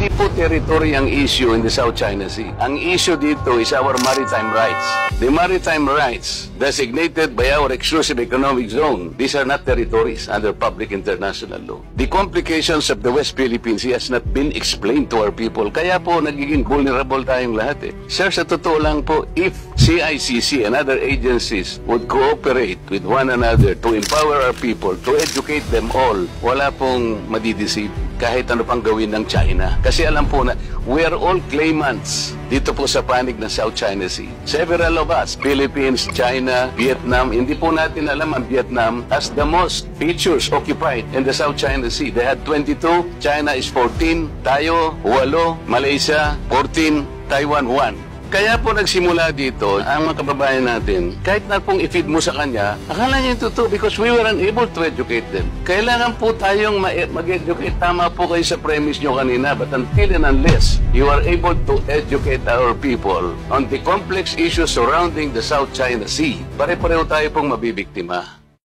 Hindi po territory ang issue in the South China Sea. Ang issue dito is our maritime rights. The maritime rights designated by our exclusive economic zone, these are not territories under public international law. The complications of the West Philippine Sea has not been explained to our people. Kaya po nagiging vulnerable tayong lahat eh. Sir, sa totoo lang po, if CICC and other agencies would cooperate with one another to empower our people, to educate them all, wala pong madideceive kahit ano pang gawin ng China. Kasi alam po na, we are all claimants dito po sa panig ng South China Sea. Several of us, Philippines, China, Vietnam, hindi po natin alam ang Vietnam as the most features occupied in the South China Sea. They had 22, China is 14, tayo, 8, Malaysia, 14, Taiwan, 1. Kaya po nagsimula dito, ang mga kababayan natin, kahit na pong i-feed mo sa kanya, akala niya yung totoo because we were unable to educate them. Kailangan po tayong mag-educate. Tama po kayo sa premise nyo kanina, but until and unless you are able to educate our people on the complex issues surrounding the South China Sea, pare-pareho tayo pong mabibiktima.